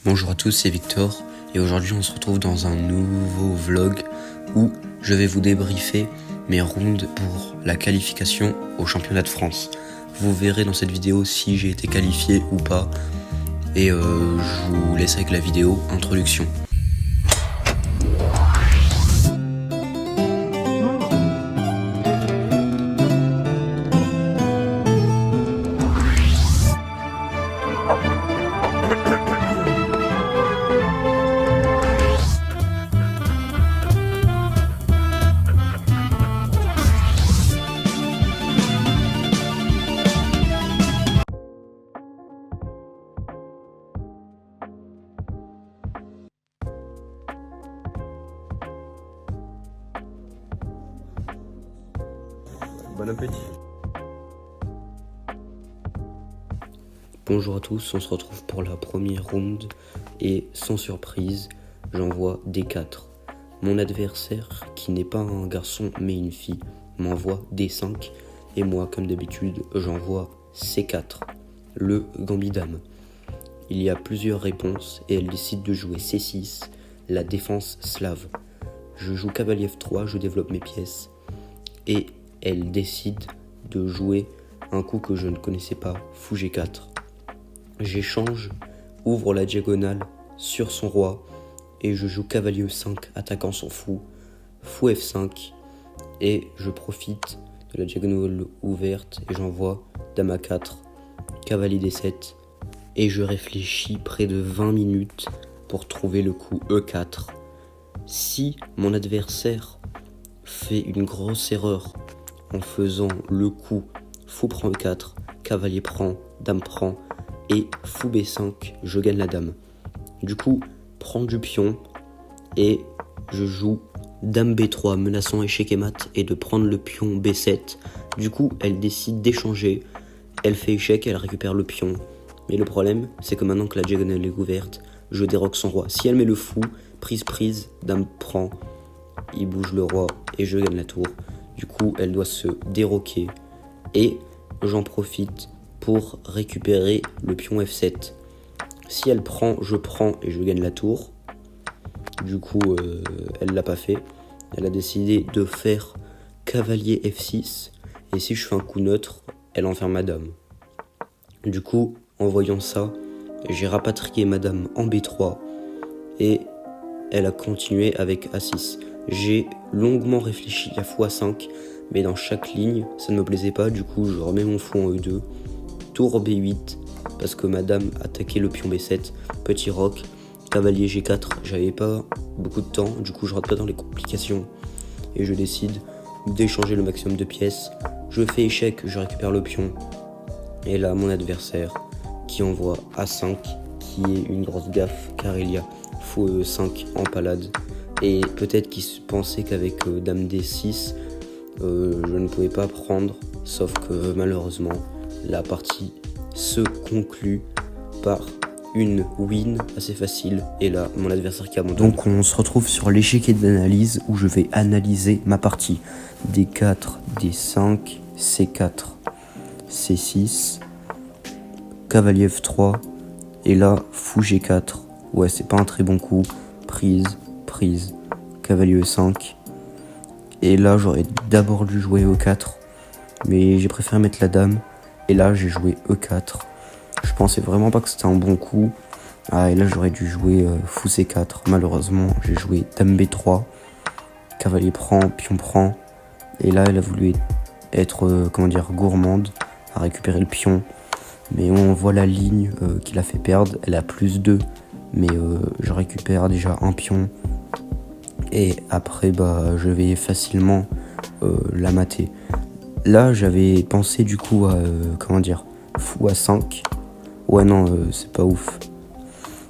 Bonjour à tous, c'est Victor et aujourd'hui on se retrouve dans un nouveau vlog où je vais vous débriefer mes rounds pour la qualification au championnat de France. Vous verrez dans cette vidéo si j'ai été qualifié ou pas et je vous laisse avec la vidéo introduction. Bon appétit. Bonjour à tous, on se retrouve pour la première round et sans surprise, j'envoie D4. Mon adversaire, qui n'est pas un garçon mais une fille, m'envoie D5 et moi, comme d'habitude, j'envoie C4, le gambit-dame. Il y a plusieurs réponses et elle décide de jouer C6, la défense slave. Je joue cavalier F3, je développe mes pièces et elle décide de jouer un coup que je ne connaissais pas, fou G4. J'échange, ouvre la diagonale sur son roi et je joue cavalier E5 attaquant son fou, fou F5 et je profite de la diagonale ouverte et j'envoie dame A4, cavalier D7 et je réfléchis près de 20 minutes pour trouver le coup E4. Si mon adversaire fait une grosse erreur en faisant le coup fou prend E4, cavalier prend, dame prend et fou B5, je gagne la dame. Du coup, prends du pion et je joue dame B3 menaçant échec et mat et de prendre le pion B7. Du coup, elle décide d'échanger, elle fait échec, elle récupère le pion. Mais le problème, c'est que maintenant que la diagonale est ouverte, je déroque son roi. Si elle met le fou, prise, dame prend, il bouge le roi et je gagne la tour. Du coup, elle doit se déroquer et j'en profite pour récupérer le pion F7. Si elle prend, je prends et je gagne la tour. Du coup, elle l'a pas fait. Elle a décidé de faire cavalier F6 et si je fais un coup neutre, elle enferme ma dame. Du coup, en voyant ça, j'ai rapatrié ma dame en B3 et elle a continué avec A6. J'ai longuement réfléchi à fou A5, mais dans chaque ligne, ça ne me plaisait pas. Du coup, je remets mon fou en E2, tour B8, parce que ma dame attaquait le pion B7, petit roc, cavalier G4. J'avais pas beaucoup de temps, du coup, je rentre pas dans les complications et je décide d'échanger le maximum de pièces. Je fais échec, je récupère le pion. Et là, mon adversaire qui envoie A5, qui est une grosse gaffe, car il y a fou E5 en palade. Et peut-être qu'il pensait qu'avec dame D6, je ne pouvais pas prendre, sauf que malheureusement, la partie se conclut par une win assez facile. Et là, mon adversaire qui abandonne. Donc on se retrouve sur l'échiquier d'analyse où je vais analyser ma partie. D4, D5, C4, C6, cavalier F3, et là, fou G4. Ouais, c'est pas un très bon coup. Prise, cavalier E5. Et là, j'aurais d'abord dû jouer E4, mais j'ai préféré mettre la dame. Et là, j'ai joué E4. Je pensais vraiment pas que c'était un bon coup. Ah, et là, j'aurais dû jouer fou C4. Malheureusement, j'ai joué dame B3, cavalier prend, pion prend. Et là, elle a voulu être, gourmande, à récupérer le pion. Mais on voit la ligne qui l'a fait perdre. Elle a +2, mais je récupère déjà un pion. Et après, je vais facilement la mater. Là, j'avais pensé du coup à, fou A5. Ouais, non, c'est pas ouf.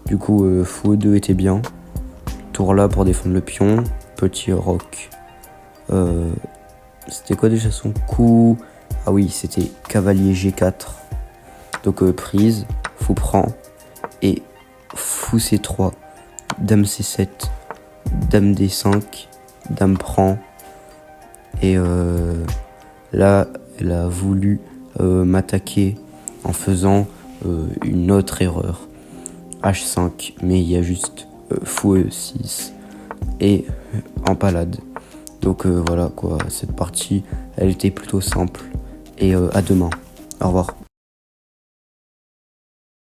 Du coup, fou E2 était bien. Tour là pour défendre le pion. Petit roc. C'était quoi déjà son coup? Ah oui, c'était cavalier G4. Donc prise, fou prend. Et fou C3, dame C7, dame D5, dame prend. Et là, elle a voulu m'attaquer en faisant une autre erreur. H5, mais il y a juste fou E6 et empalade. Donc voilà quoi, cette partie, elle était plutôt simple. Et à demain. Au revoir.